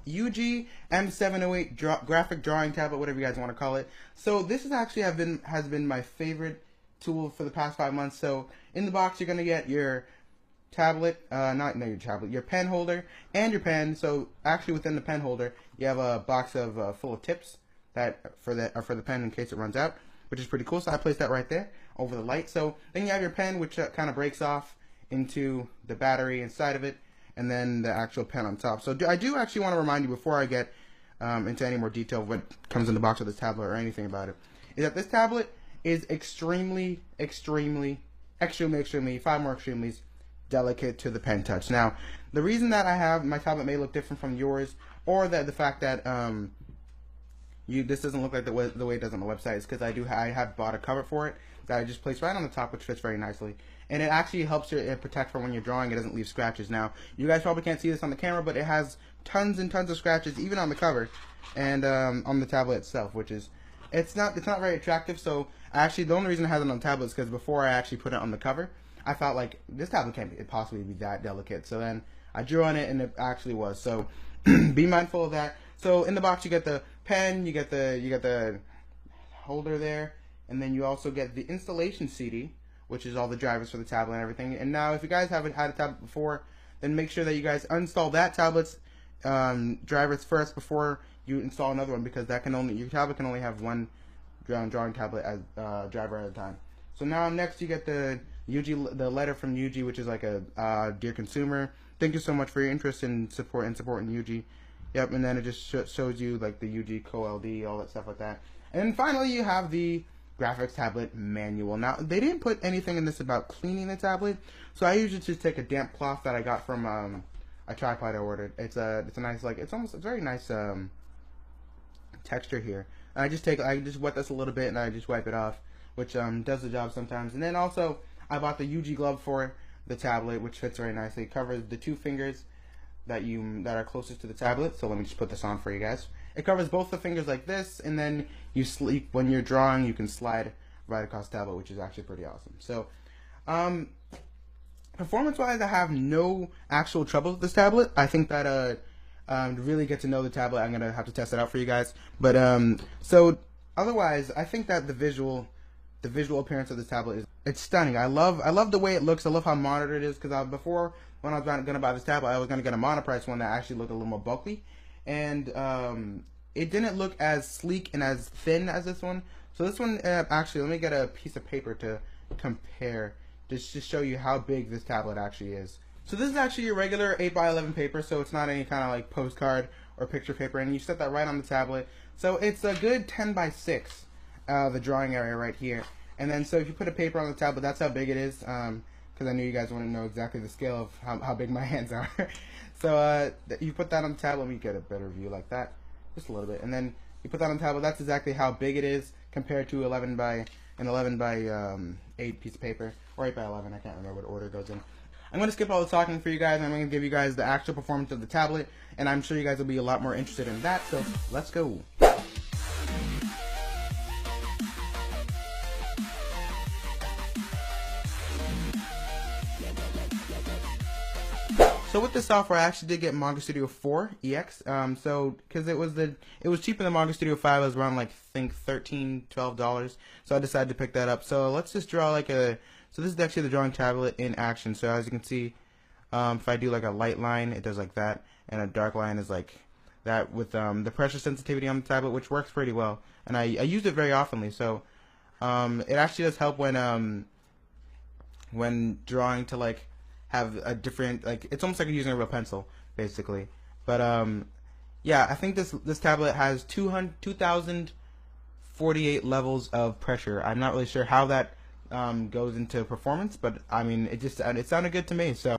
UG M708 graphic drawing tablet, whatever you guys want to call it. So this is actually has been my favorite tool for the past 5 months. So in the box, you're gonna get your tablet, not your tablet, your pen holder and your pen. So actually, within the pen holder, you have a box of full of tips that for the pen in case it runs out, which is pretty cool. So I placed that right there over the light. So then you have your pen, which kind of breaks off into the battery inside of it, and then the actual pen on top. So I do actually want to remind you before I get into any more detail of what comes in the box of this tablet or anything about it, is that this tablet is extremely, 5 more extremely delicate to the pen touch. Now, the reason that I have my tablet may look different from yours, or that the fact that this doesn't look like the way it does on the website, is because I have bought a cover for it that I just placed right on the top, which fits very nicely. And it actually helps you protect from when you're drawing. It doesn't leave scratches. Now, you guys probably can't see this on the camera, but it has tons and tons of scratches, even on the cover and on the tablet itself, which is it's not very attractive. So actually, the only reason I have it on the tablet is because before I actually put it on the cover, I felt like this tablet can't possibly be that delicate. So then I drew on it, and it actually was. So be mindful of that. So in the box, you get the pen, you get the holder there, and then you also get the installation CD, which is all the drivers for the tablet and everything. And now, if you guys haven't had a tablet before, then make sure that you guys uninstall that tablet's drivers first before you install another one, because your tablet can only have one drawing tablet as driver at a time. So now next you get the letter from UG, which is like a dear consumer, thank you so much for your interest in supporting UG. Yep, and then it just shows you like the UG Co-LD, all that stuff like that. And then finally you have the graphics tablet manual. Now, they didn't put anything in this about cleaning the tablet, so I usually just take a damp cloth that I got from a tripod I ordered. It's a nice, like, it's very nice texture here. And I just wet this a little bit and I just wipe it off, which does the job sometimes. And then also I bought the UG glove for the tablet, which fits very nicely. It covers the 2 fingers that are closest to the tablet. So let me just put this on for you guys. It covers both the fingers like this, and then when you're drawing, you can slide right across the tablet, which is actually pretty awesome. So, performance-wise, I have no actual trouble with this tablet. I think that to really get to know the tablet, I'm gonna have to test it out for you guys. But so otherwise, I think that the visual appearance of this tablet it's stunning. I love the way it looks. I love how modern it is, because before, when I was gonna buy this tablet, I was gonna get a monoprice one that actually looked a little more bulky, and it didn't look as sleek and as thin as this one. So this one, actually, let me get a piece of paper to compare, just to show you how big this tablet actually is. So this is actually your regular 8x11 paper, so it's not any kind of like postcard or picture paper, and you set that right on the tablet. So it's a good 10x6, the drawing area right here. And then, so if you put a paper on the tablet, that's how big it is, because I knew you guys want to know exactly the scale of how big my hands are. So you put that on the tablet, let me get a better view like that, just a little bit. And then you put that on the tablet, that's exactly how big it is compared to 11 by 8 piece of paper, or 8x11, I can't remember what order it goes in. I'm going to skip all the talking for you guys, and I'm going to give you guys the actual performance of the tablet, and I'm sure you guys will be a lot more interested in that, so let's go. So with this software, I actually did get Manga Studio 4 EX. So because it was cheaper than Manga Studio 5, it was around like I think $13, $12. So I decided to pick that up. So let's just draw like so this is actually the drawing tablet in action. So as you can see, if I do like a light line, it does like that, and a dark line is like that with the pressure sensitivity on the tablet, which works pretty well. And I use it very oftenly. So it actually does help when drawing to like have a different, like, it's almost like you're using a real pencil basically. But yeah, I think this tablet has 2,048 levels of pressure. I'm not really sure how that goes into performance, but I mean, it sounded good to me. So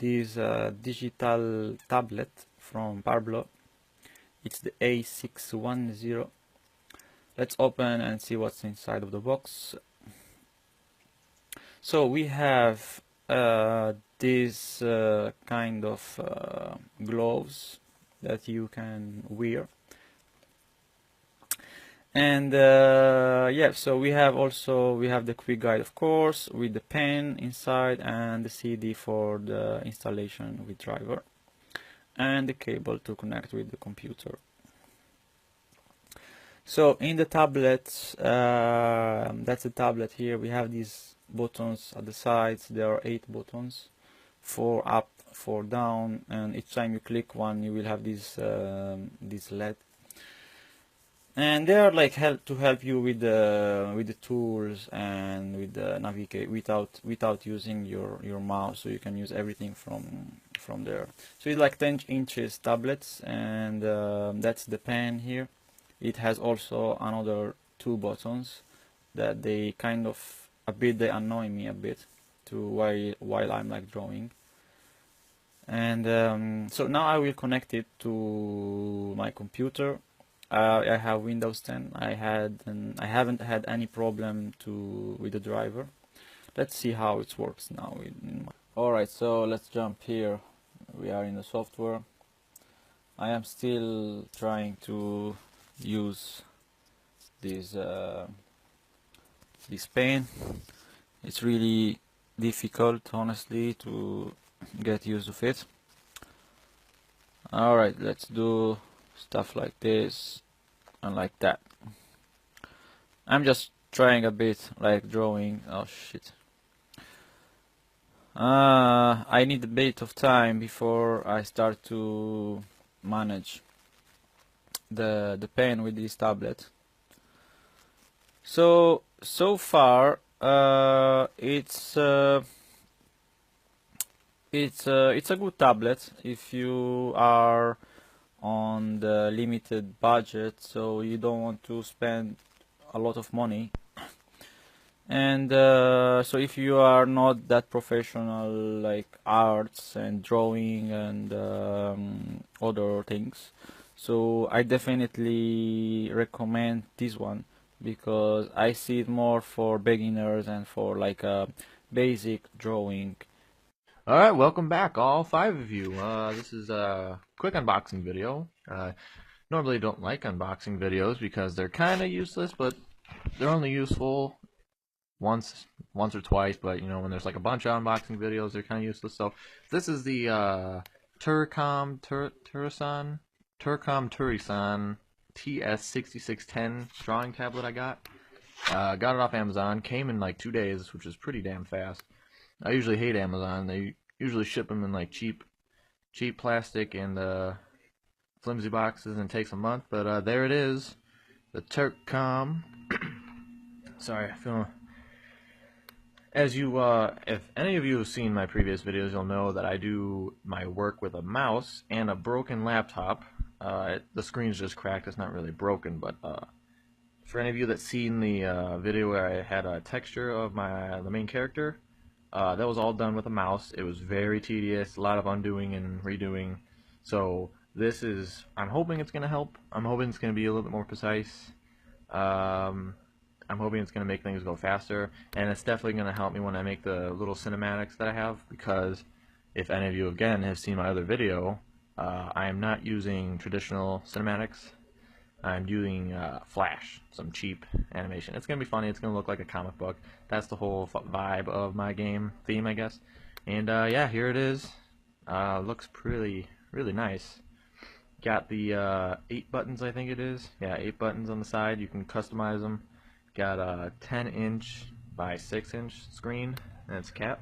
this digital tablet from Parblo. It's the A610. Let's open and see what's inside of the box. So we have this kind of gloves that you can wear, and yeah, so we have the quick guide, of course, with the pen inside and the CD for the installation with driver, and the cable to connect with the computer. So in the tablet, that's the tablet here, we have these buttons at the sides. There are 8 buttons, 4 up, 4 down, and each time you click one you will have this LED, and they are like to help you with the tools and with the navigate without using your mouse, so you can use everything from there. So it's like 10 inches tablets, and that's the pen here. It has also another 2 buttons that they kind of they annoy me a bit while I'm like drawing. And so now I will connect it to my computer. I have Windows 10. I haven't had any problem with the driver. Let's see how it works now. Alright, so let's jump here. We are in the software. I am still trying to use this pen. It's really difficult, honestly, to get used to it. Alright, let's do stuff like this and like that. I'm just trying a bit like drawing. Oh shit. I need a bit of time before I start to manage the pen with this tablet. So far it's a good tablet if you are on the limited budget, so you don't want to spend a lot of money, and so if you are not that professional like arts and drawing and other things, so I definitely recommend this one, because I see it more for beginners and for like a basic drawing. Alright, welcome back, all 5 of you. This is a quick unboxing video. Normally don't like unboxing videos because they're kind of useless, but they're only useful once or twice. But you know, when there's like a bunch of unboxing videos, they're kind of useless. So this is the Turcom Turisan TS6610 drawing tablet I got. Got it off Amazon. Came in like 2 days, which is pretty damn fast. I usually hate Amazon. They usually ship them in like cheap plastic and flimsy boxes, and it takes a month. But there it is, the Turcom. Sorry, I feel. As you, if any of you have seen my previous videos, you'll know that I do my work with a mouse and a broken laptop. The screen's just cracked. It's not really broken, but for any of you that's seen the video where I had a texture of the main character. That was all done with a mouse. It was very tedious, a lot of undoing and redoing. So this is, I'm hoping it's going to help. I'm hoping it's going to be a little bit more precise. I'm hoping it's going to make things go faster. And it's definitely going to help me when I make the little cinematics that I have. Because if any of you, again, have seen my other video, I am not using traditional cinematics. I'm doing Flash, some cheap animation. It's going to be funny. It's going to look like a comic book. That's the whole vibe of my game theme, I guess. And yeah, here it is. Looks really nice. Got the 8 buttons, I think it is. Yeah, 8 buttons on the side. You can customize them. Got a 10-inch by 6-inch screen, and it's cap.